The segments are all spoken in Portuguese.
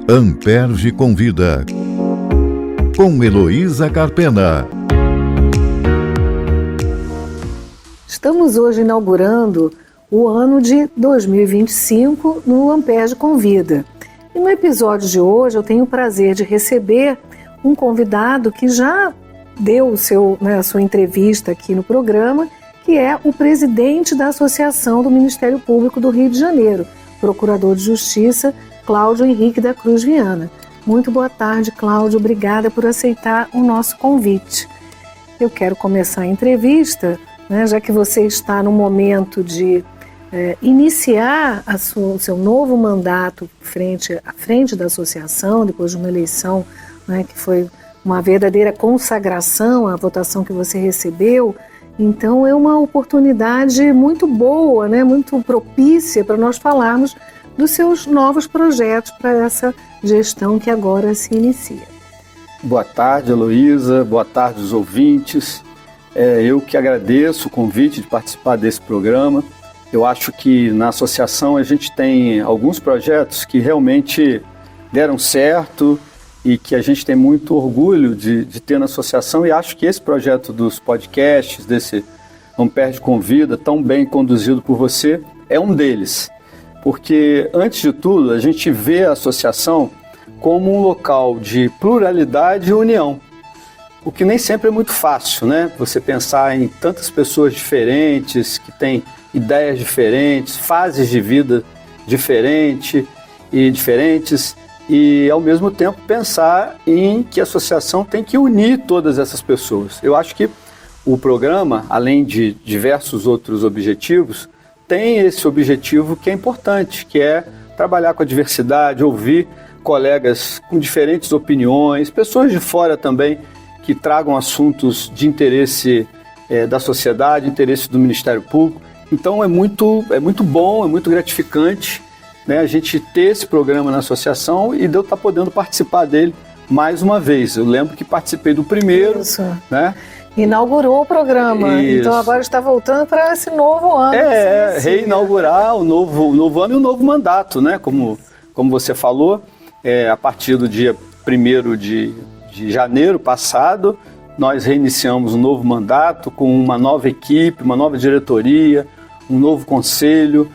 Amperge Convida, com Heloísa Carpena. Estamos hoje inaugurando o ano de 2025 no Amperge Convida. E no episódio de hoje eu tenho o prazer de receber um convidado que já deu a sua entrevista aqui no programa, que é o presidente da Associação do Ministério Público do Rio de Janeiro, Procurador de Justiça, Cláudio Henrique da Cruz Viana. Muito boa tarde, Cláudio. Obrigada por aceitar o nosso convite. Eu quero começar a entrevista, já que você está no momento de iniciar o seu novo mandato à frente da associação, depois de uma eleição que foi uma verdadeira consagração, a votação que você recebeu. Então é uma oportunidade muito boa, muito propícia para nós falarmos dos seus novos projetos para essa gestão que agora se inicia. Boa tarde, Heloísa. Boa tarde, os ouvintes. Eu que agradeço o convite de participar desse programa. Eu acho que na associação a gente tem alguns projetos que realmente deram certo e que a gente tem muito orgulho de ter na associação, e acho que esse projeto dos podcasts, desse Amperge Convida, tão bem conduzido por você, é um deles. Porque, antes de tudo, a gente vê a associação como um local de pluralidade e união, o que nem sempre é muito fácil, Você pensar em tantas pessoas diferentes, que têm ideias diferentes, fases de vida diferentes, e ao mesmo tempo pensar em que a associação tem que unir todas essas pessoas. Eu acho que o programa, além de diversos outros objetivos, tem esse objetivo que é importante, que é trabalhar com a diversidade, ouvir colegas com diferentes opiniões, pessoas de fora também que tragam assuntos de interesse da sociedade, interesse do Ministério Público. Então é muito bom, é muito gratificante, a gente ter esse programa na associação e de eu estar podendo participar dele mais uma vez. Eu lembro que participei do primeiro. Isso. Inaugurou o programa, Isso. Então agora está voltando para esse novo ano. Reinaugurar o novo ano e o novo mandato, como você falou, a partir do dia 1º de janeiro passado, nós reiniciamos um novo mandato com uma nova equipe, uma nova diretoria, um novo conselho,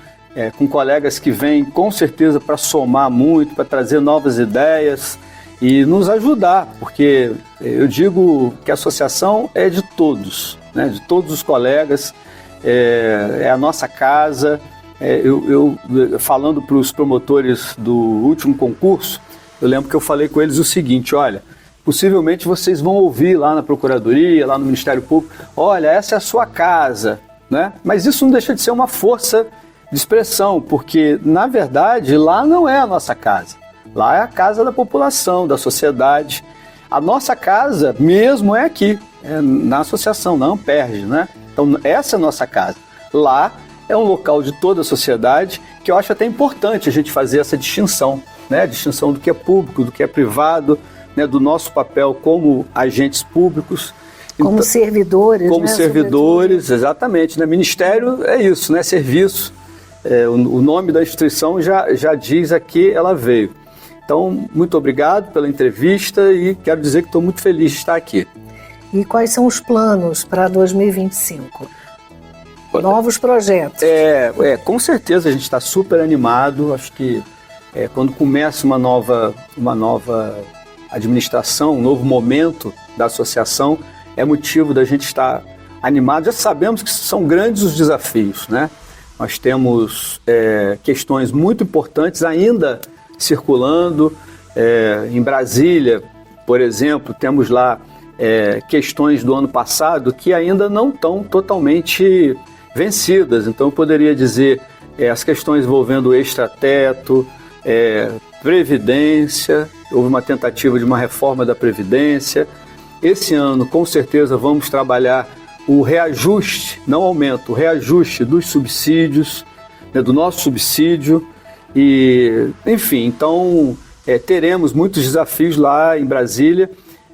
com colegas que vêm com certeza para somar muito, para trazer novas ideias e nos ajudar, porque eu digo que a associação é de todos, de todos os colegas, é a nossa casa. Eu falando para os promotores do último concurso, eu lembro que eu falei com eles o seguinte: olha, possivelmente vocês vão ouvir lá na Procuradoria, lá no Ministério Público, olha, essa é a sua casa, Mas isso não deixa de ser uma força de expressão, porque, na verdade, lá não é a nossa casa. Lá é a casa da população, da sociedade. A nossa casa mesmo é aqui, na associação, na Amperge, Então, essa é a nossa casa. Lá é um local de toda a sociedade, que eu acho até importante a gente fazer essa distinção, A distinção do que é público, do que é privado, do nosso papel como agentes públicos. Como então, servidores, Como servidores, exatamente. Ministério é isso, serviço. O nome da instituição já diz a que ela veio. Então, muito obrigado pela entrevista e quero dizer que estou muito feliz de estar aqui. E quais são os planos para 2025? Novos projetos? Com certeza a gente está super animado. Acho que quando começa uma nova administração, um novo momento da associação, é motivo da gente estar animado. Já sabemos que são grandes os desafios, Nós temos questões muito importantes ainda circulando. Em Brasília, por exemplo, temos lá questões do ano passado que ainda não estão totalmente vencidas. Então, eu poderia dizer as questões envolvendo o extrateto, Previdência, houve uma tentativa de uma reforma da Previdência. Esse ano, com certeza, vamos trabalhar o reajuste, não aumento, o reajuste dos subsídios, do nosso subsídio. E, enfim, então teremos muitos desafios lá em Brasília.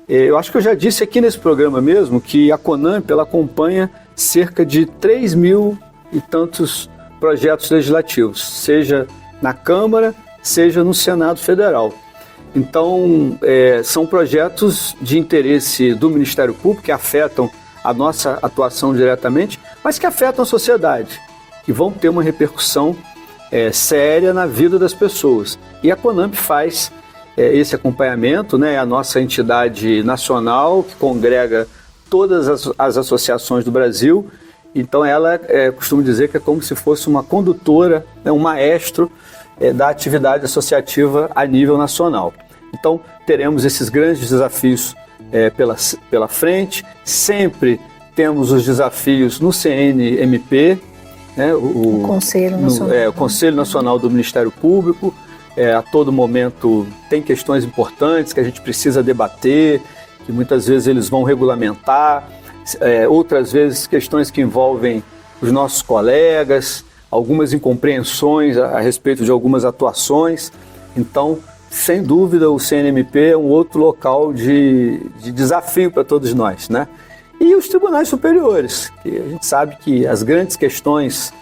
Eu acho que eu já disse aqui nesse programa mesmo que a CONAMP ela acompanha cerca de 3.000 e tantos projetos legislativos, seja na Câmara, seja no Senado Federal. Então, são projetos de interesse do Ministério Público que afetam a nossa atuação diretamente, mas que afetam a sociedade, que vão ter uma repercussão séria na vida das pessoas. E a CONAMP faz esse acompanhamento, né? É a nossa entidade nacional que congrega todas as associações do Brasil. Então ela costumo dizer que é como se fosse uma condutora, né? Um maestro da atividade associativa a nível nacional. Então teremos esses grandes desafios pela frente. Sempre temos os desafios no CNMP, né? O Conselho Nacional. O Conselho Nacional do Ministério Público. A todo momento tem questões importantes que a gente precisa debater, que muitas vezes eles vão regulamentar, outras vezes questões que envolvem os nossos colegas, algumas incompreensões a respeito de algumas atuações. Então, sem dúvida, o CNMP é um outro local de desafio para todos nós, né? E os tribunais superiores, que a gente sabe que as grandes questões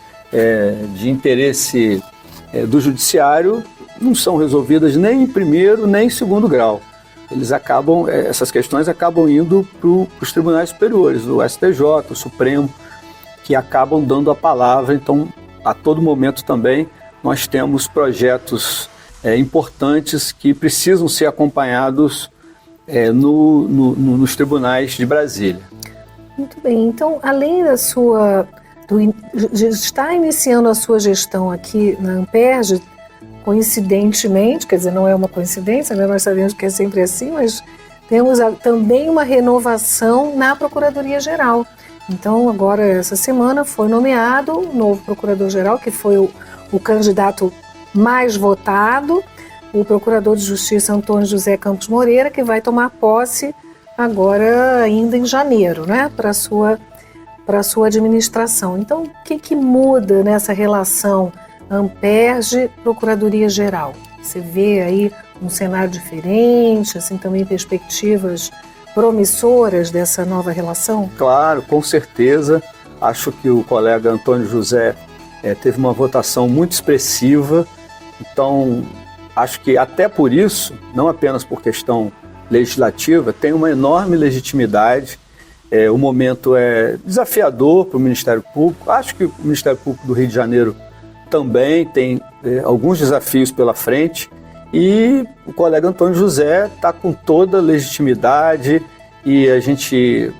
de interesse do judiciário não são resolvidas nem em primeiro nem em segundo grau. Essas questões acabam indo para os tribunais superiores, o STJ, o Supremo, que acabam dando a palavra. Então, a todo momento também, nós temos projetos importantes que precisam ser acompanhados nos tribunais de Brasília. Muito bem. Então, além de estar iniciando a sua gestão aqui na Amperj, coincidentemente, quer dizer, não é uma coincidência, né? Nós sabemos que é sempre assim, mas temos também uma renovação na Procuradoria-Geral. Então, agora, essa semana, foi nomeado o novo Procurador-Geral, que foi o candidato mais votado, o Procurador de Justiça Antônio José Campos Moreira, que vai tomar posse agora, ainda em janeiro, né? Para a sua administração. Então, o que muda nessa relação Amperj, Procuradoria-Geral? Você vê aí um cenário diferente, assim, também perspectivas promissoras dessa nova relação? Claro, com certeza. Acho que o colega Antônio José teve uma votação muito expressiva. Então, acho que até por isso, não apenas por questão legislativa, tem uma enorme legitimidade. O momento é desafiador para o Ministério Público. Acho que o Ministério Público do Rio de Janeiro também tem alguns desafios pela frente, e o colega Antônio José está com toda a legitimidade, e a gente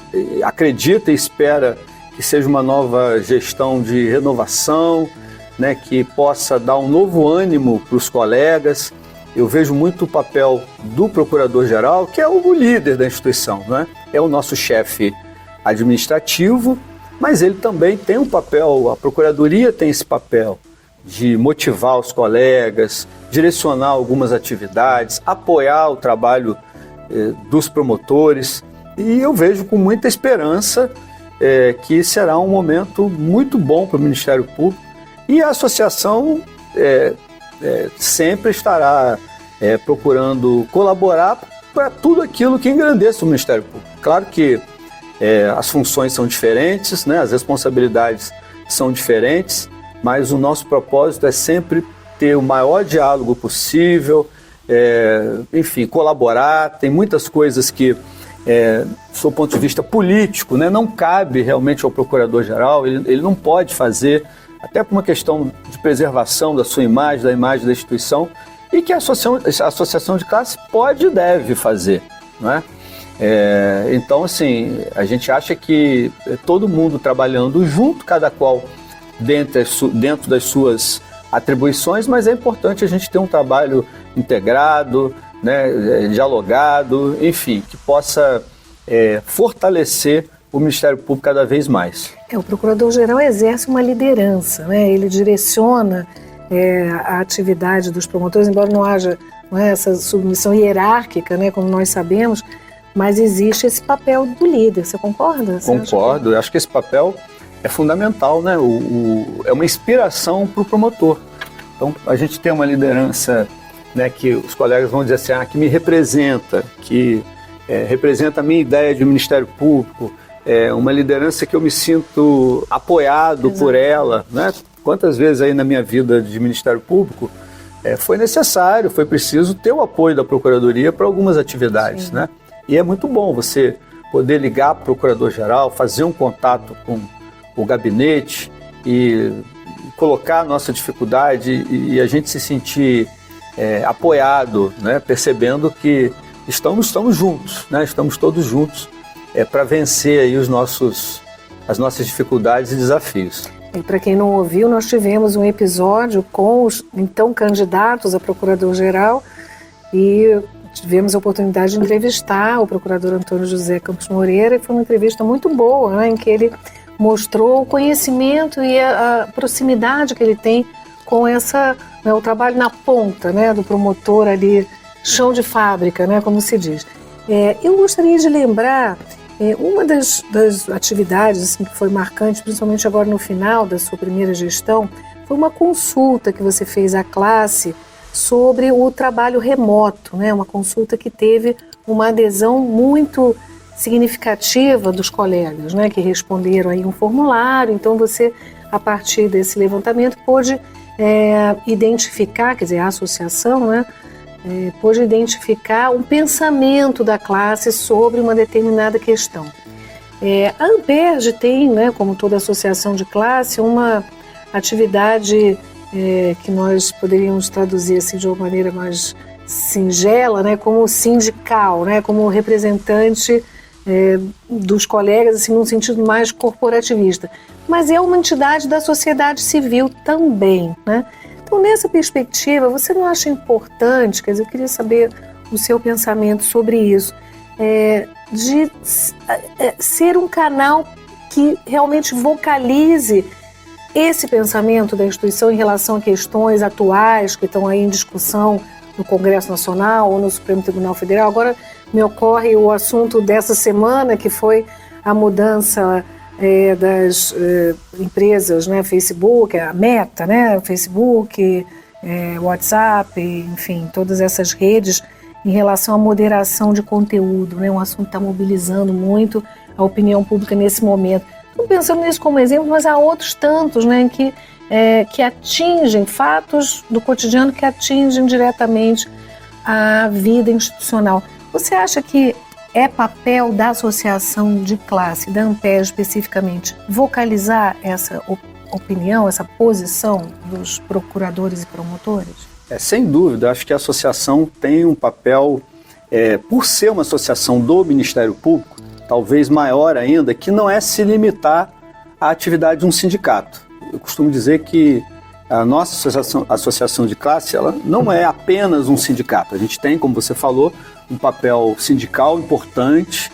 acredita e espera que seja uma nova gestão de renovação, né, que possa dar um novo ânimo para os colegas. Eu vejo muito o papel do Procurador-Geral, que é o líder da instituição, né? É o nosso chefe administrativo, mas ele também tem um papel, a Procuradoria tem esse papel de motivar os colegas, direcionar algumas atividades, apoiar o trabalho dos promotores. E eu vejo com muita esperança que será um momento muito bom para o Ministério Público, e a associação sempre estará procurando colaborar para tudo aquilo que engrandeça o Ministério Público. Claro que as funções são diferentes, né? As responsabilidades são diferentes, mas o nosso propósito é sempre ter o maior diálogo possível, enfim, colaborar. Tem muitas coisas que, do ponto de vista político, né, não cabe realmente ao Procurador-Geral, ele não pode fazer, até por uma questão de preservação da sua imagem, da imagem da instituição, e que a associação de classe pode e deve fazer, não é? Então, assim, a gente acha que todo mundo trabalhando junto, cada qual dentro das suas atribuições, mas é importante a gente ter um trabalho integrado, né, dialogado, enfim, que possa fortalecer o Ministério Público cada vez mais. O Procurador-Geral exerce uma liderança, né? Ele direciona a atividade dos promotores, embora não haja essa submissão hierárquica, né, como nós sabemos, mas existe esse papel do líder. Você concorda? Concordo. Eu acho que esse papel é fundamental, né? É uma inspiração para o promotor. Então, a gente tem uma liderança, né, que os colegas vão dizer assim, que me representa, que representa a minha ideia de Ministério Público, uma liderança que eu me sinto apoiado por ela, né? Quantas vezes aí na minha vida de Ministério Público foi necessário, foi preciso ter o apoio da Procuradoria para algumas atividades, né? E é muito bom você poder ligar para o Procurador-Geral, fazer um contato com o gabinete e colocar a nossa dificuldade e a gente se sentir apoiado, né? Percebendo que estamos juntos, né? Estamos todos juntos para vencer aí as nossas dificuldades e desafios. E para quem não ouviu, nós tivemos um episódio com os então candidatos a Procurador-Geral e tivemos a oportunidade de entrevistar o Procurador Antônio José Campos Moreira, e foi uma entrevista muito boa, né, em que ele mostrou o conhecimento e a proximidade que ele tem com o trabalho na ponta, né, do promotor ali, chão de fábrica, né, como se diz. Eu gostaria de lembrar uma das atividades assim, que foi marcante, principalmente agora no final da sua primeira gestão, foi uma consulta que você fez à classe sobre o trabalho remoto, né? Uma consulta que teve uma adesão muito significativa dos colegas, né? Que responderam aí um formulário. Então você, a partir desse levantamento, pôde identificar, quer dizer, a associação, né? Pôde identificar um pensamento da classe sobre uma determinada questão. A Amperj tem, né, como toda associação de classe, uma atividade que nós poderíamos traduzir assim, de uma maneira mais singela, né, como sindical, né, como representante dos colegas, assim, num sentido mais corporativista. Mas é uma entidade da sociedade civil também, né? Então, nessa perspectiva, você não acha importante, quer dizer, eu queria saber o seu pensamento sobre isso, de ser um canal que realmente vocalize esse pensamento da instituição em relação a questões atuais que estão aí em discussão no Congresso Nacional ou no Supremo Tribunal Federal. Agora me ocorre o assunto dessa semana, que foi a mudança das empresas, né, Facebook, a Meta, né, Facebook, WhatsApp, enfim, todas essas redes em relação à moderação de conteúdo, né, um assunto que está mobilizando muito a opinião pública nesse momento. Estou pensando nisso como exemplo, mas há outros tantos, né, que atingem fatos do cotidiano que atingem diretamente a vida institucional. Você acha que é papel da associação de classe, da Amperj especificamente, vocalizar essa opinião, essa posição dos procuradores e promotores? Sem dúvida, acho que a associação tem um papel, por ser uma associação do Ministério Público, talvez maior ainda, que não é se limitar à atividade de um sindicato. Eu costumo dizer que a nossa associação de classe, ela não é apenas um sindicato. A gente tem, como você falou, um papel sindical importante,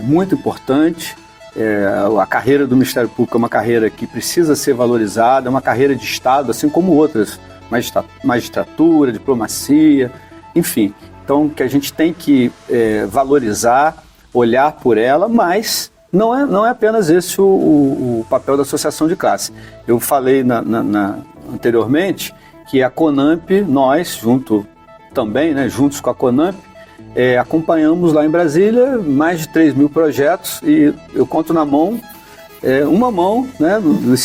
muito importante. A carreira do Ministério Público é uma carreira que precisa ser valorizada, é uma carreira de Estado, assim como outras, magistratura, diplomacia, enfim. Então, que a gente tem que valorizar, olhar por ela, mas não é apenas esse o papel da associação de classe. Eu falei anteriormente que a CONAMP, nós, juntos com a CONAMP, acompanhamos lá em Brasília mais de 3 mil projetos e eu conto na mão, uma mão, né, dos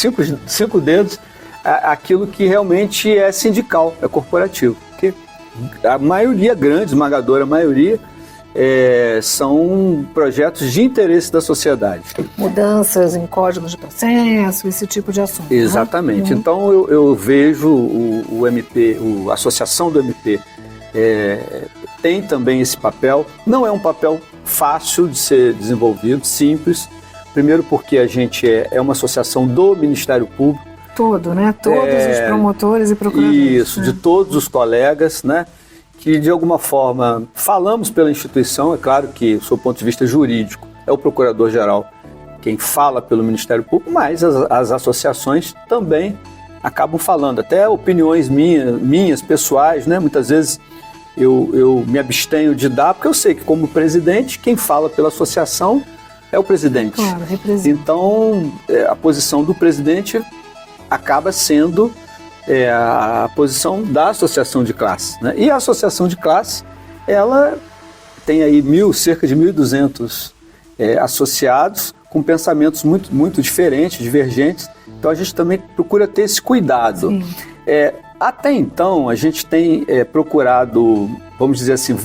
cinco dedos, aquilo que realmente é sindical, é corporativo. Porque a maioria, grande, esmagadora maioria, são projetos de interesse da sociedade. Mudanças em códigos de processo, esse tipo de assunto. Exatamente. Né? Então eu vejo o MP, a associação do MP tem também esse papel. Não é um papel fácil de ser desenvolvido, simples. Primeiro porque a gente é uma associação do Ministério Público. Todo, né? Todos os promotores e procuradores. Isso, de todos os colegas, né? Que de alguma forma falamos pela instituição. É claro que, do seu ponto de vista jurídico, é o Procurador-Geral quem fala pelo Ministério Público, mas as associações também acabam falando, até opiniões minhas pessoais, né? Muitas vezes eu me abstenho de dar, porque eu sei que, como presidente, quem fala pela associação é o presidente. Claro, representa. Então, a posição do presidente acaba sendo a posição da associação de classe, né? E a associação de classe, ela tem aí cerca de 1.200 associados com pensamentos muito, muito diferentes, divergentes. Então a gente também procura ter esse cuidado. Até então, a gente tem procurado, vamos dizer assim,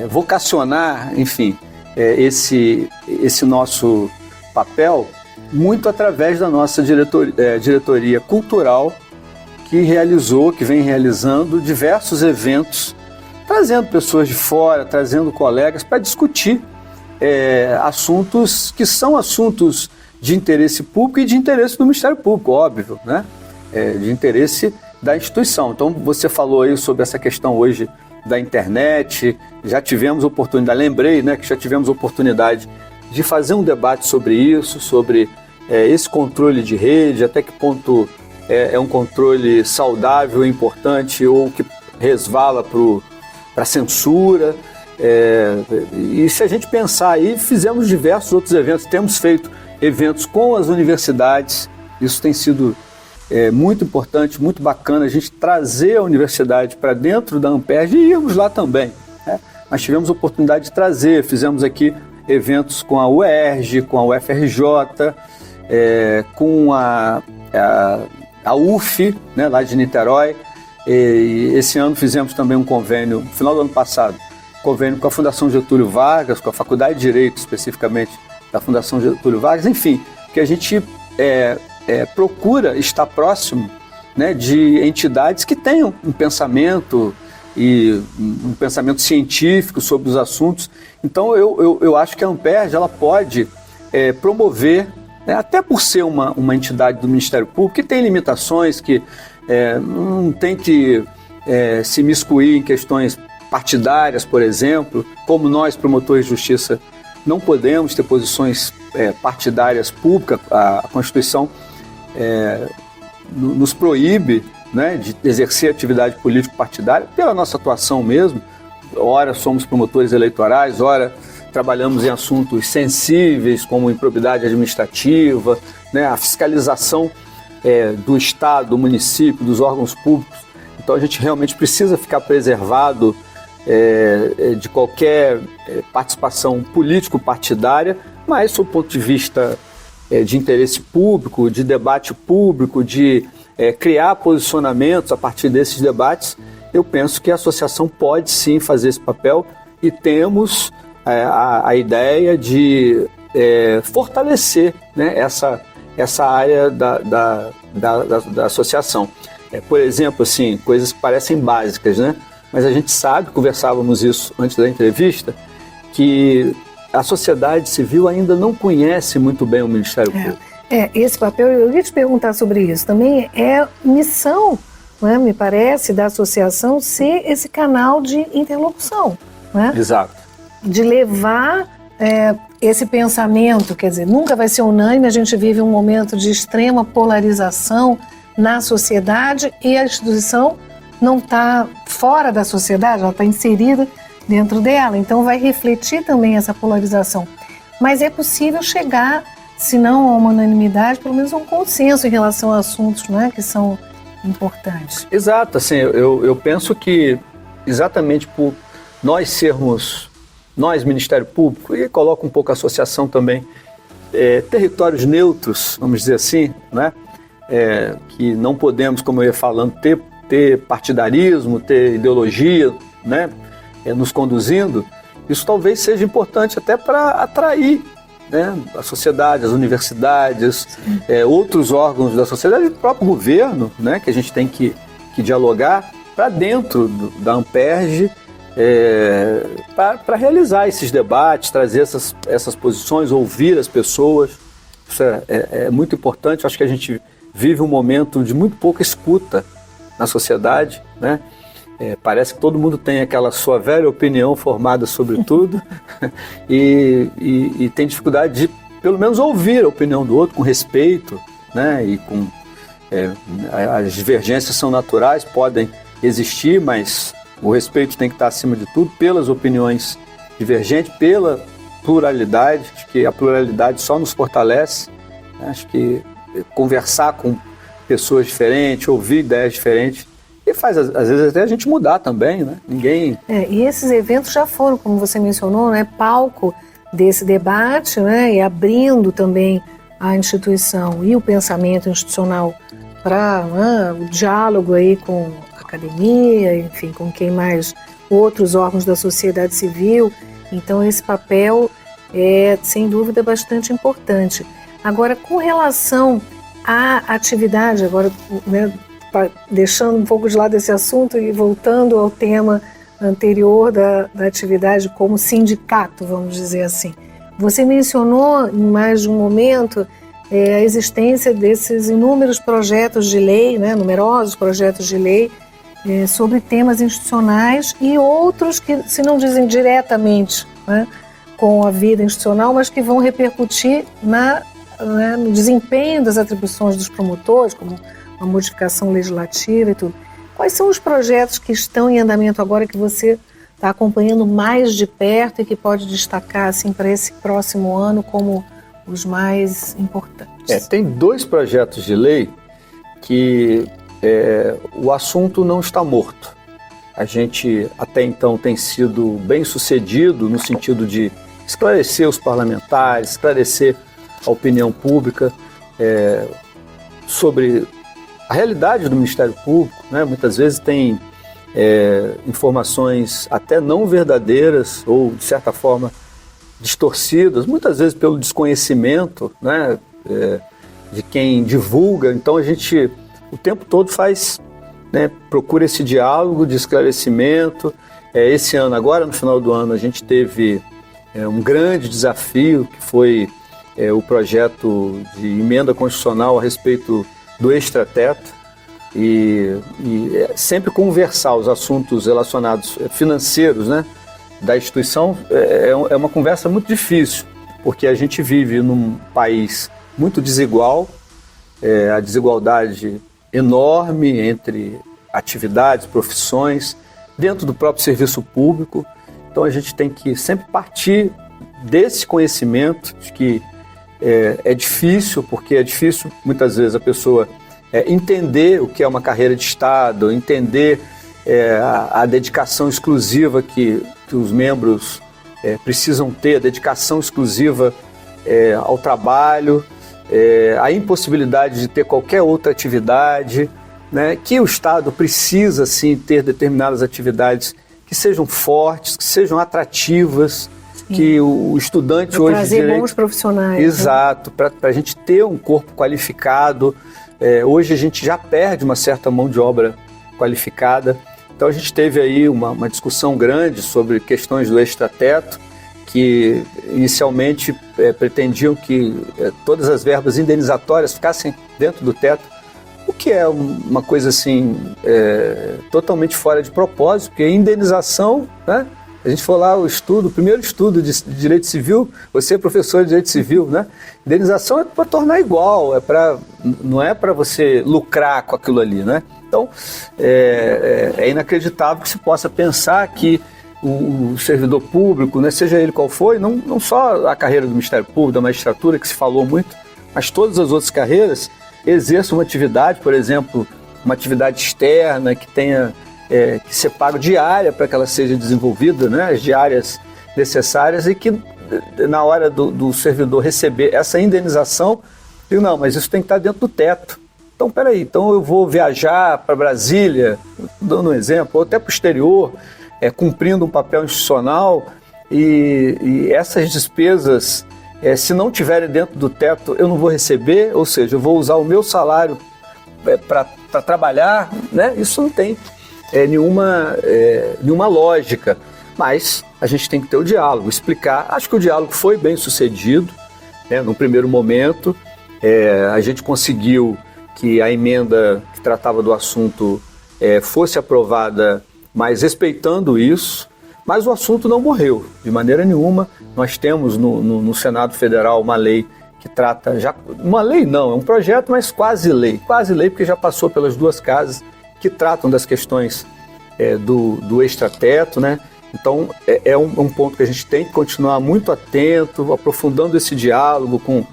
vocacionar, enfim, esse nosso papel muito através da nossa diretoria cultural, que vem realizando diversos eventos, trazendo pessoas de fora, trazendo colegas para discutir assuntos que são assuntos de interesse público e de interesse do Ministério Público, óbvio, né? De interesse da instituição. Então, você falou aí sobre essa questão hoje da internet, já tivemos oportunidade, lembrei, né, que já tivemos oportunidade de fazer um debate sobre isso, sobre esse controle de rede, até que ponto é um controle saudável e importante ou que resvala para a censura. E se a gente pensar aí, fizemos diversos outros eventos, temos feito eventos com as universidades, isso tem sido muito importante, muito bacana, a gente trazer a universidade para dentro da Amperd e irmos lá também, né? Nós tivemos a oportunidade de trazer, fizemos aqui eventos com a UERJ, com a UFRJ, com a UF, né, lá de Niterói, e esse ano fizemos também um convênio, no final do ano passado, convênio com a Fundação Getúlio Vargas, com a Faculdade de Direito especificamente da Fundação Getúlio Vargas, enfim, que a gente procura estar próximo, né, de entidades que tenham um pensamento científico sobre os assuntos. Então eu acho que a Amperd ela pode promover, né, até por ser uma entidade do Ministério Público que tem limitações, que não tem que se miscuir em questões partidárias, por exemplo, como nós, promotores de justiça, não podemos ter posições partidárias públicas. A Constituição nos proíbe, né, de exercer atividade político-partidária pela nossa atuação mesmo. Ora somos promotores eleitorais, ora trabalhamos em assuntos sensíveis como improbidade administrativa, né, a fiscalização do Estado, do município, dos órgãos públicos. Então a gente realmente precisa ficar preservado de qualquer participação político-partidária, mas do ponto de vista de interesse público, de debate público, de criar posicionamentos a partir desses debates, eu penso que a associação pode sim fazer esse papel e temos a ideia de fortalecer, né, essa área da associação. Por exemplo, assim, coisas que parecem básicas, né? Mas a gente sabe, conversávamos isso antes da entrevista, que a sociedade civil ainda não conhece muito bem o Ministério Público. Esse papel, eu ia te perguntar sobre isso, também é missão, né, me parece, da associação ser esse canal de interlocução, né? Exato. De levar esse pensamento, quer dizer, nunca vai ser unânime, a gente vive um momento de extrema polarização na sociedade e a instituição não está fora da sociedade, ela está inserida dentro dela, então vai refletir também essa polarização. Mas é possível chegar, se não a uma unanimidade, pelo menos a um consenso em relação a assuntos, né, que são importantes. Exato, assim, eu penso que exatamente por nós sermos, nós, Ministério Público, e coloco um pouco a associação também, territórios neutros, vamos dizer assim, né, que não podemos, como eu ia falando, ter partidarismo, ter ideologia, né, nos conduzindo, isso talvez seja importante até para atrair, né, a sociedade, as universidades, outros órgãos da sociedade, o próprio governo, né, que a gente tem que dialogar para dentro da Amperd, para realizar esses debates, trazer essas posições, ouvir as pessoas. Isso é muito importante. Acho que a gente vive um momento de muito pouca escuta na sociedade, né? Parece que todo mundo tem aquela sua velha opinião formada sobre tudo e tem dificuldade de, pelo menos, ouvir a opinião do outro com respeito, né? E as divergências são naturais, podem existir, mas o respeito tem que estar acima de tudo pelas opiniões divergentes, pela pluralidade. Acho que a pluralidade só nos fortalece, né? Acho que conversar com pessoas diferentes, ouvir ideias diferentes, e faz, às vezes, até a gente mudar também, né? E esses eventos já foram, como você mencionou, né, palco desse debate, né, e abrindo também a instituição e o pensamento institucional para o diálogo aí com a academia, enfim, com quem mais, outros órgãos da sociedade civil. Então esse papel é, sem dúvida, bastante importante. Agora, com relação à atividade, agora, né, deixando um pouco de lado esse assunto e voltando ao tema anterior da atividade como sindicato, vamos dizer assim. Você mencionou em mais de um momento a existência desses inúmeros projetos de lei, né, numerosos projetos de lei sobre temas institucionais e outros que, se não dizem diretamente, né, com a vida institucional, mas que vão repercutir no desempenho das atribuições dos promotores, como uma modificação legislativa e tudo. Quais são os projetos que estão em andamento agora que você está acompanhando mais de perto e que pode destacar assim, para esse próximo ano como os mais importantes? Tem 2 projetos de lei que o assunto não está morto. A gente até então tem sido bem sucedido no sentido de esclarecer os parlamentares, esclarecer a opinião pública sobre a realidade do Ministério Público, né? Muitas vezes tem informações até não verdadeiras ou, de certa forma, distorcidas, muitas vezes pelo desconhecimento, né, de quem divulga. Então a gente o tempo todo procura esse diálogo de esclarecimento. Esse ano, agora no final do ano, a gente teve um grande desafio que foi o projeto de emenda constitucional a respeito do extrateto e sempre conversar os assuntos relacionados financeiros, né, da instituição é uma conversa muito difícil, porque a gente vive num país muito desigual, a desigualdade enorme entre atividades, profissões, dentro do próprio serviço público. Então a gente tem que sempre partir desse conhecimento de que é difícil, porque é difícil muitas vezes a pessoa entender o que é uma carreira de Estado, entender a dedicação exclusiva que os membros precisam ter, a dedicação exclusiva ao trabalho, a impossibilidade de ter qualquer outra atividade, né, que o Estado precisa sim ter determinadas atividades que sejam fortes, que sejam atrativas, sim, que o estudante pra hoje... trazer bons profissionais. Exato, para a gente ter um corpo qualificado. Hoje a gente já perde uma certa mão de obra qualificada. Então a gente teve aí uma discussão grande sobre questões do extrateto, que inicialmente pretendiam que todas as verbas indenizatórias ficassem dentro do teto, o que é uma coisa assim totalmente fora de propósito, porque a indenização, né? A gente for lá o primeiro estudo de direito civil, você é professor de direito civil, né? Indenização é para tornar igual, não é para você lucrar com aquilo ali, né? Então, é inacreditável que se possa pensar que o servidor público, né, seja ele qual for, não só a carreira do Ministério Público, da magistratura, que se falou muito, mas todas as outras carreiras exerçam uma atividade, por exemplo, uma atividade externa que tenha que ser pago diária para que ela seja desenvolvida, né, as diárias necessárias, e que na hora do servidor receber essa indenização, digo, não, mas isso tem que estar dentro do teto. Então, peraí, então eu vou viajar para Brasília, dando um exemplo, ou até para o exterior, cumprindo um papel institucional, e essas despesas, se não tiverem dentro do teto, eu não vou receber, ou seja, eu vou usar o meu salário para trabalhar, né? Isso não tem nenhuma lógica, mas a gente tem que ter o diálogo, explicar. Acho que o diálogo foi bem sucedido, né? No primeiro momento, a gente conseguiu que a emenda que tratava do assunto fosse aprovada, mas respeitando isso, mas o assunto não morreu, de maneira nenhuma. Nós temos no Senado Federal uma lei que trata, uma lei não, é um projeto, mas quase lei, porque já passou pelas 2 casas que tratam das questões do extrateto, né? Então é um ponto que a gente tem que continuar muito atento, aprofundando esse diálogo com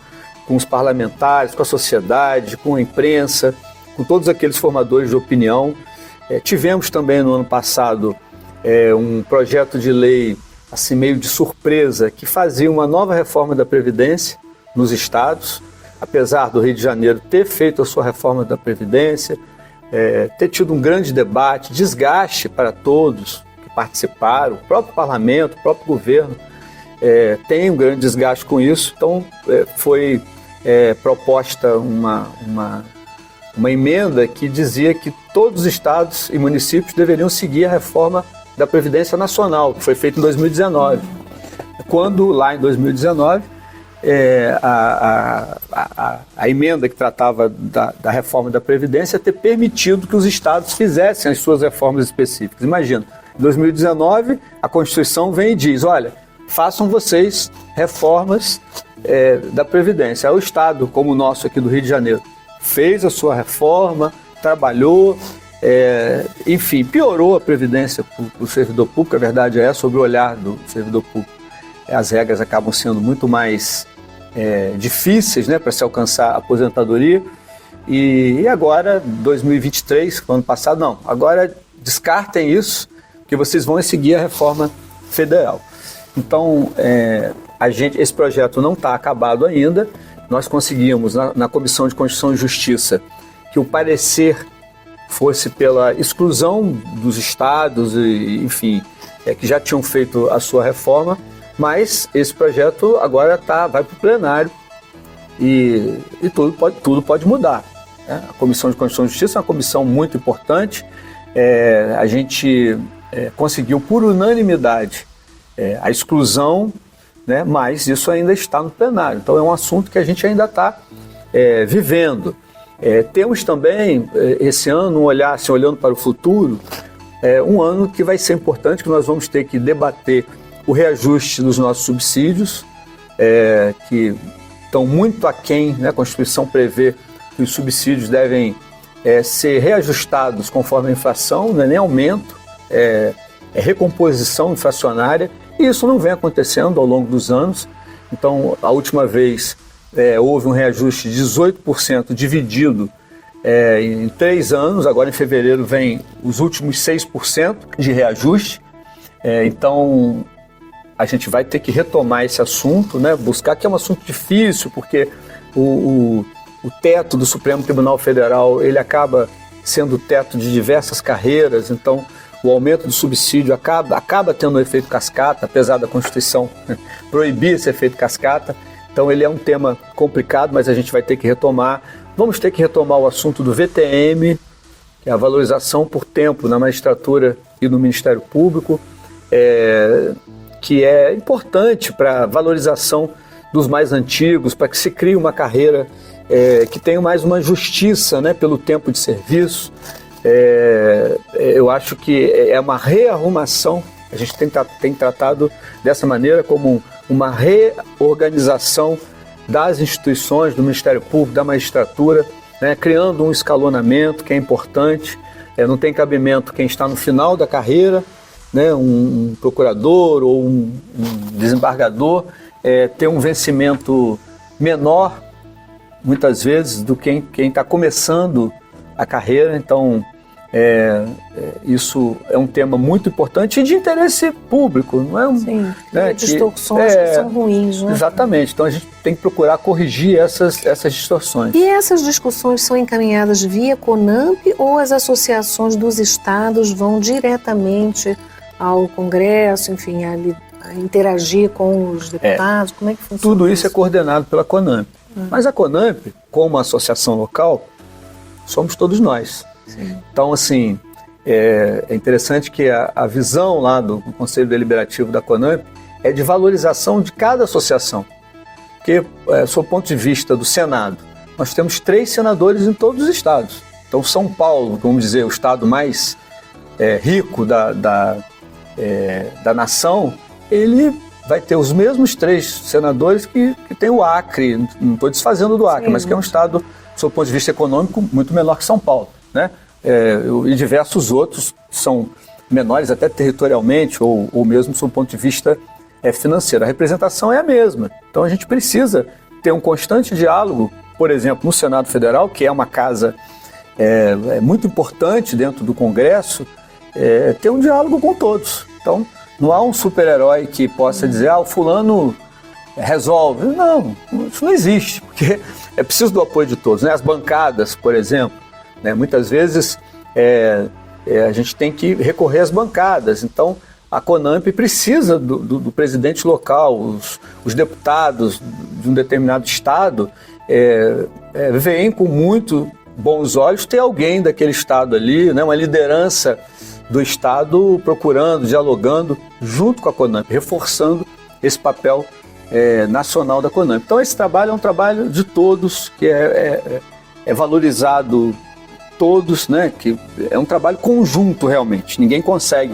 os parlamentares, com a sociedade, com a imprensa, com todos aqueles formadores de opinião. Tivemos também no ano passado um projeto de lei assim, meio de surpresa, que fazia uma nova reforma da Previdência nos estados, apesar do Rio de Janeiro ter feito a sua reforma da Previdência, ter tido um grande debate, desgaste para todos que participaram, o próprio parlamento, o próprio governo tem um grande desgaste com isso. Então foi proposta uma emenda que dizia que todos os estados e municípios deveriam seguir a reforma da Previdência Nacional, que foi feita em 2019. Quando, lá em 2019, a emenda que tratava da reforma da Previdência ter permitido que os estados fizessem as suas reformas específicas. Imagina, em 2019, a Constituição vem e diz, olha, façam vocês reformas da Previdência. Aí o estado, como o nosso aqui do Rio de Janeiro, fez a sua reforma, trabalhou, enfim, piorou a Previdência para o servidor público. A verdade sob o olhar do servidor público, as regras acabam sendo muito mais difíceis, né, para se alcançar a aposentadoria. E agora, 2023, ano passado, não, agora descartem isso, que vocês vão seguir a reforma federal. Então, esse projeto não está acabado ainda. Nós conseguimos, na Comissão de Constituição e Justiça, que o parecer fosse pela exclusão dos estados, enfim, que já tinham feito a sua reforma, mas esse projeto agora vai para o plenário e tudo pode mudar. Né? A Comissão de Constituição e Justiça é uma comissão muito importante. A gente conseguiu por unanimidade a exclusão, né? Mas isso ainda está no plenário. Então é um assunto que a gente ainda está vivendo. Temos também, esse ano, um olhar, assim, olhando para o futuro, um ano que vai ser importante, que nós vamos ter que debater o reajuste dos nossos subsídios, que estão muito aquém, né? A Constituição prevê que os subsídios devem ser reajustados conforme a inflação, não é nem aumento, é recomposição inflacionária, e isso não vem acontecendo ao longo dos anos. Então, a última vez houve um reajuste de 18% dividido em 3 anos, agora em fevereiro vem os últimos 6% de reajuste. Então, a gente vai ter que retomar esse assunto, né? Buscar, que é um assunto difícil, porque o teto do Supremo Tribunal Federal, ele acaba sendo o teto de diversas carreiras. Então, o aumento do subsídio acaba tendo um efeito cascata, apesar da Constituição proibir esse efeito cascata. Então ele é um tema complicado, mas a gente vai ter que retomar. Vamos ter que retomar o assunto do VTM, que é a valorização por tempo na magistratura e no Ministério Público, que é importante para a valorização dos mais antigos, para que se crie uma carreira que tenha mais uma justiça, né, pelo tempo de serviço. Eu acho que é uma rearrumação. A gente tem tratado dessa maneira como uma reorganização das instituições, do Ministério Público, da magistratura, né, criando um escalonamento que é importante. Não tem cabimento quem está no final da carreira, né, um procurador ou um desembargador, ter um vencimento menor, muitas vezes, do que quem está começando a carreira. Então, isso é um tema muito importante e de interesse público, não é? Sim, distorções que são ruins, né? Exatamente, então a gente tem que procurar corrigir essas distorções. E essas discussões são encaminhadas via CONAMP ou as associações dos estados vão diretamente ao Congresso, enfim, a interagir com os deputados? Como é que funciona? Tudo isso é coordenado pela CONAMP. Mas a CONAMP, como associação local, somos todos nós. Sim. Então, assim, é interessante que a visão lá do Conselho Deliberativo da CONAMP é de valorização de cada associação. Porque, sob o ponto de vista do Senado, nós temos 3 senadores em todos os estados. Então, São Paulo, vamos dizer, o estado mais rico da nação, ele vai ter os mesmos 3 senadores que tem o Acre. Não estou desfazendo do Acre, sim, mas que é um estado, sob o ponto de vista econômico, muito menor que São Paulo, né? E diversos outros são menores até territorialmente ou mesmo sob o ponto de vista financeiro. A representação é a mesma. Então a gente precisa ter um constante diálogo, por exemplo, no Senado Federal, que é uma casa muito importante dentro do Congresso, ter um diálogo com todos. Então não há um super-herói que possa dizer, o fulano resolve. Não, isso não existe, porque é preciso do apoio de todos, né? As bancadas, por exemplo, né? Muitas vezes a gente tem que recorrer às bancadas, então a CONAMP precisa do presidente local, os deputados de um determinado estado veem com muito bons olhos ter alguém daquele estado ali, né? Uma liderança do estado procurando, dialogando junto com a CONAMP, reforçando esse papel nacional da CONAMP. Então esse trabalho é um trabalho de todos, que é valorizado todos, né? Que é um trabalho conjunto realmente. Ninguém consegue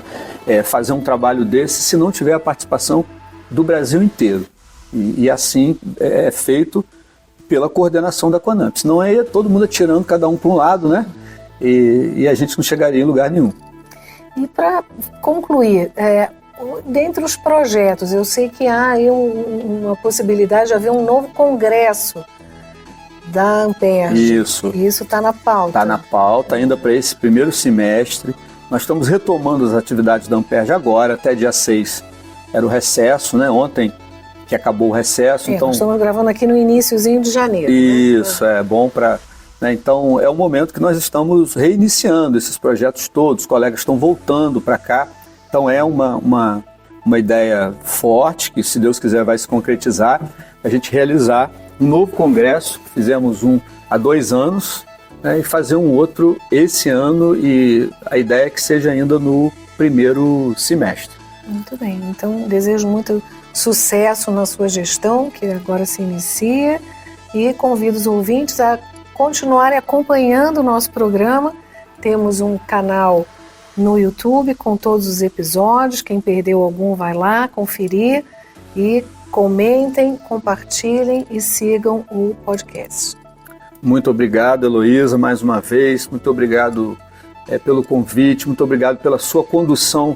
fazer um trabalho desse se não tiver a participação do Brasil inteiro. E assim é feito pela coordenação da CONAMP. Senão aí todo mundo atirando cada um para um lado, né? E a gente não chegaria em lugar nenhum. E para concluir, dentre os projetos, eu sei que há aí uma possibilidade de haver um novo congresso da Amperj. Isso. Isso está na pauta. Está na pauta ainda para esse primeiro semestre. Nós estamos retomando as atividades da Amperj agora, até dia 6. Era o recesso, né? Ontem que acabou o recesso. Então, nós estamos gravando aqui no iniciozinho de janeiro. Isso, né? É bom para... Então, é o momento que nós estamos reiniciando esses projetos todos, os colegas estão voltando para cá. Então, é uma ideia forte, que se Deus quiser vai se concretizar, a gente realizar um novo congresso, fizemos um há 2 anos, né, e fazer um outro esse ano, e a ideia é que seja ainda no primeiro semestre. Muito bem, então desejo muito sucesso na sua gestão, que agora se inicia, e convido os ouvintes a continuarem acompanhando o nosso programa. Temos um canal no YouTube com todos os episódios, quem perdeu algum vai lá conferir, e comentem, compartilhem e sigam o podcast. Muito obrigado, Heloísa, mais uma vez, muito obrigado pelo convite, muito obrigado pela sua condução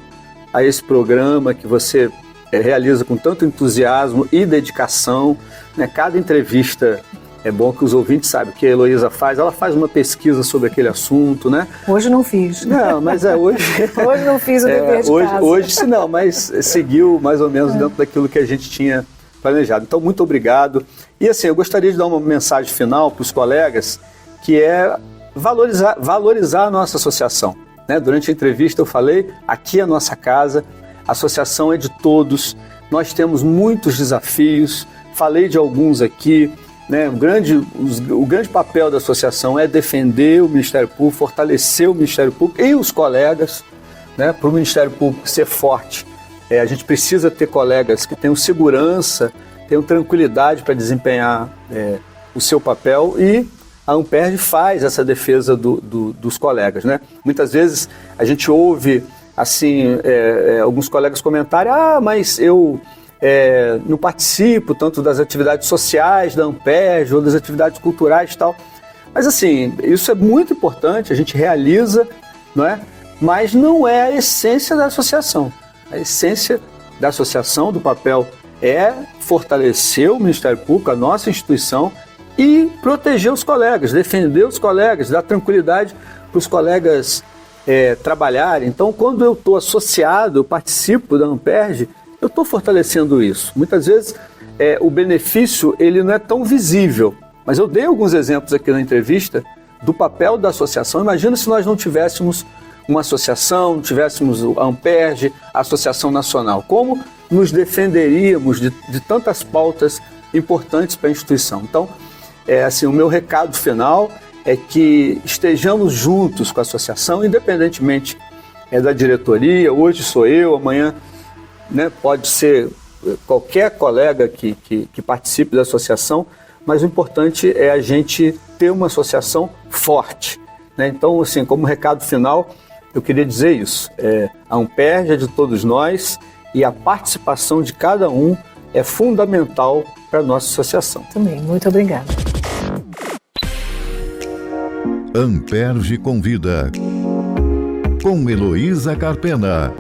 a esse programa que você realiza com tanto entusiasmo e dedicação, né? Cada entrevista é bom que os ouvintes saibam o que a Heloísa faz. Ela faz uma pesquisa sobre aquele assunto, né? Hoje não fiz. Não, mas hoje... Hoje não fiz o dever de casa. Hoje sim, não, mas seguiu mais ou menos dentro daquilo que a gente tinha planejado. Então, muito obrigado. E assim, eu gostaria de dar uma mensagem final para os colegas, que é valorizar a nossa associação, né? Durante a entrevista eu falei, aqui é a nossa casa, a associação é de todos, nós temos muitos desafios, falei de alguns aqui, né? O grande papel da associação é defender o Ministério Público, fortalecer o Ministério Público e os colegas, né? Para o Ministério Público ser forte, a gente precisa ter colegas que tenham segurança, tenham tranquilidade para desempenhar o seu papel, e a Amperj faz essa defesa dos colegas, né? Muitas vezes a gente ouve assim, alguns colegas comentarem: mas eu não participo tanto das atividades sociais da Amperj ou das atividades culturais e tal. Mas assim, isso é muito importante, a gente realiza, não é? Mas não é a essência da associação. A essência da associação, do papel, é fortalecer o Ministério Público, a nossa instituição, e proteger os colegas, defender os colegas, dar tranquilidade para os colegas trabalharem. Então, quando eu estou associado, eu participo da Amperj, eu estou fortalecendo isso. Muitas vezes o benefício ele não é tão visível, mas eu dei alguns exemplos aqui na entrevista do papel da associação. Imagina se nós não tivéssemos uma associação, não tivéssemos a Amperj, a Associação Nacional. Como nos defenderíamos de tantas pautas importantes para a instituição? Então, assim, o meu recado final é que estejamos juntos com a associação, independentemente da diretoria. Hoje sou eu, amanhã, né, pode ser qualquer colega que participe da associação, mas o importante é a gente ter uma associação forte, né? Então, assim, como recado final, eu queria dizer isso. A Amperj é de todos nós, e a participação de cada um é fundamental para a nossa associação. Também, muito obrigada. Amperj convida, com Heloísa Carpena.